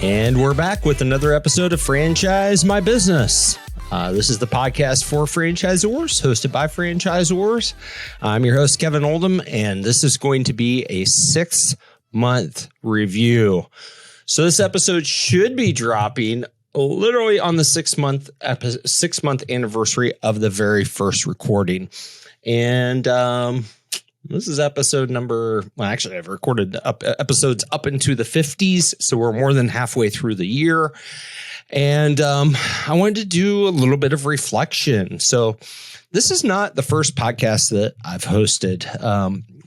And we're back with another episode of Franchise My Business. This is the podcast for franchisors, hosted by franchisors. I'm your host, Kevin Oldham, and this is going to be a 6-month review. So this episode should be dropping literally on the 6-month anniversary of the very first recording. And this is episode number, well, actually, I've recorded episodes up into the 50s, so we're more than halfway through the year. And I wanted to do a little bit of reflection. So this is not the first podcast that I've hosted.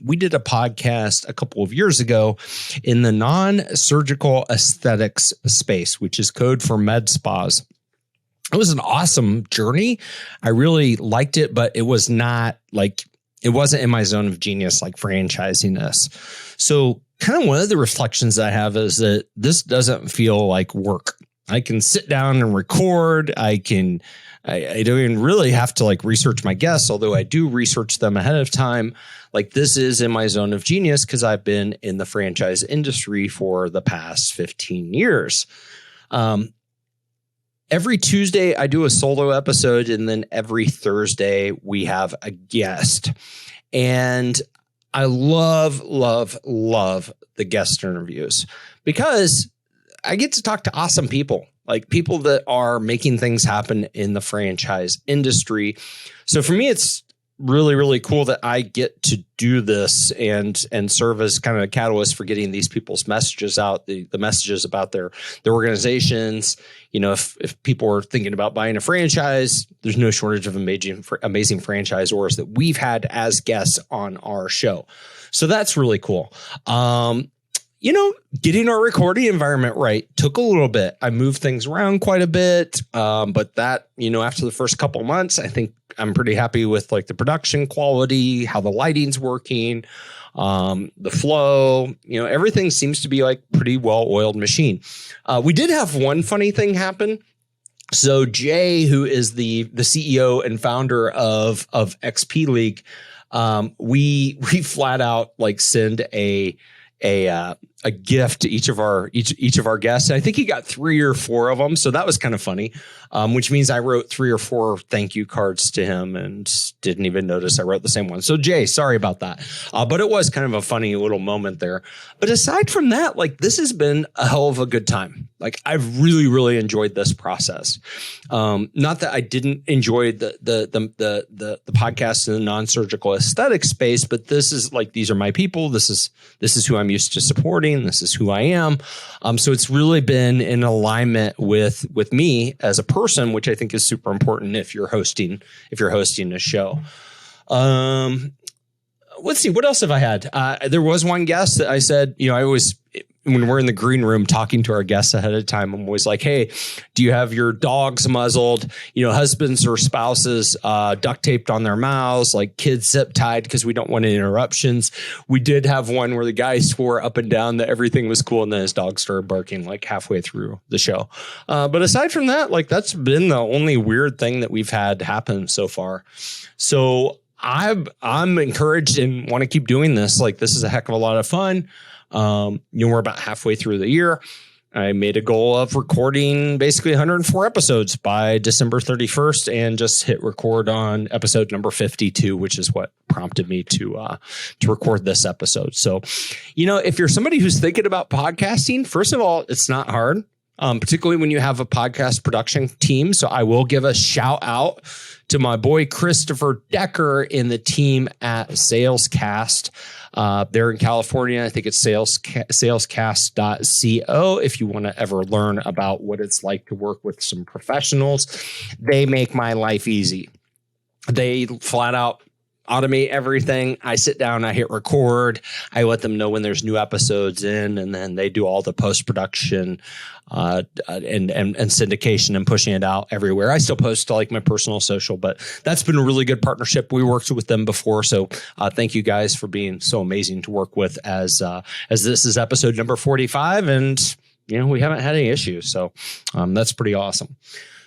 We did a podcast a couple of years ago in the non-surgical aesthetics space, which is code for med spas. It was an awesome journey. I really liked it, but it was not like, it wasn't in my zone of genius like franchising this. So kind of one of the reflections I have is that this doesn't feel like work. I can sit down and record. I don't even really have to like research my guests, although I do research them ahead of time. Like this is in my zone of genius because I've been in the franchise industry for the past 15 years. Every Tuesday, I do a solo episode, and then every Thursday, we have a guest. And I love the guest interviews because I get to talk to awesome people, like people that are making things happen in the franchise industry. So for me, it's really, really cool that I get to do this and serve as kind of a catalyst for getting these people's messages out, the messages about their organizations. You know, if people are thinking about buying a franchise, there's no shortage of amazing franchisors that we've had as guests on our show. So that's really cool. Getting our recording environment right took a little bit. I moved things around quite a bit. But that, after the first couple of months, I think I'm pretty happy with like the production quality, how the lighting's working, the flow, everything seems to be like pretty well-oiled machine. We did have one funny thing happen. So Jay, who is the CEO and founder of XP League, we flat out like send a gift to each of our guests. And I think he got 3 or 4 of them. So that was kind of funny, which means I wrote 3 or 4 thank you cards to him and didn't even notice I wrote the same one. So Jay, sorry about that. But it was kind of a funny little moment there. But aside from that, like this has been a hell of a good time. Like I've really, really enjoyed this process. Not that I didn't enjoy the podcast in the non-surgical aesthetic space, but this is like, these are my people. This is who I'm used to supporting. This is who I am. So it's really been in alignment with me as a person, which I think is super important if you're hosting a show. Let's see, what else have I had? There was one guest that I said, I always, when we're in the green room talking to our guests ahead of time, I'm always like, hey, do you have your dogs muzzled? Husbands or spouses duct taped on their mouths, like kids zip tied because we don't want any interruptions. We did have one where the guy swore up and down that everything was cool, and then his dog started barking like halfway through the show. But aside from that, like that's been the only weird thing that we've had happen so far. So I'm encouraged and want to keep doing this. Like this is a heck of a lot of fun. We're about halfway through the year. I made a goal of recording basically 104 episodes by December 31st and just hit record on episode number 52, which is what prompted me to record this episode. So, if you're somebody who's thinking about podcasting, first of all, it's not hard. Particularly when you have a podcast production team. So I will give a shout out to my boy, Christopher Decker in the team at Salescast. They're in California. I think it's salescast.co. If you want to ever learn about what it's like to work with some professionals, they make my life easy. They flat out automate everything. I sit down, I hit record, I let them know when there's new episodes in, and then they do all the post-production and syndication and pushing it out everywhere. I still post to like my personal social, but that's been a really good partnership. We worked with them before. So thank you guys for being so amazing to work with as this is episode number 45, and we haven't had any issues. So that's pretty awesome.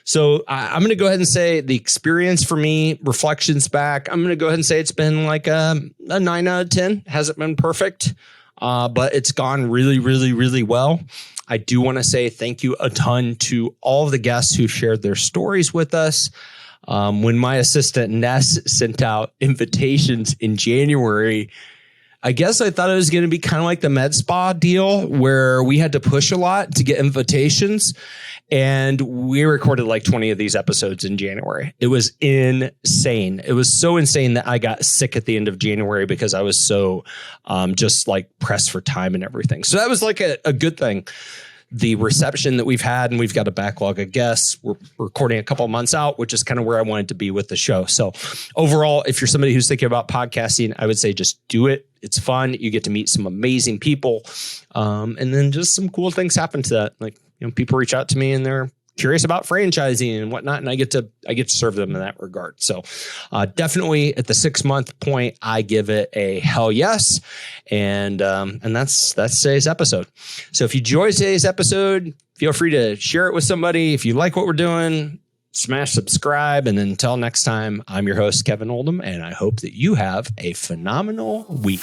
So I'm going to go ahead and say the experience for me, reflections back, I'm going to go ahead and say it's been like a 9 out of 10. Hasn't been perfect, but it's gone really, really, really well. I do want to say thank you a ton to all of the guests who shared their stories with us. When my assistant Ness sent out invitations in January, I guess I thought it was going to be kind of like the med spa deal where we had to push a lot to get invitations. And we recorded like 20 of these episodes in January. It was insane. It was so insane that I got sick at the end of January because I was so just like pressed for time and everything. So that was like a good thing. The reception that we've had, and we've got a backlog of guests. We're recording a couple of months out, which is kind of where I wanted to be with the show. So overall, if you're somebody who's thinking about podcasting, I would say just do it. It's fun. You get to meet some amazing people. And then just some cool things happen to that. Like, people reach out to me and they're curious about franchising and whatnot. And I get to serve them in that regard. So definitely at the 6-month point, I give it a hell yes. And that's today's episode. So if you enjoyed today's episode, feel free to share it with somebody. If you like what we're doing, smash subscribe. And until next time, I'm your host, Kevin Oldham, and I hope that you have a phenomenal week.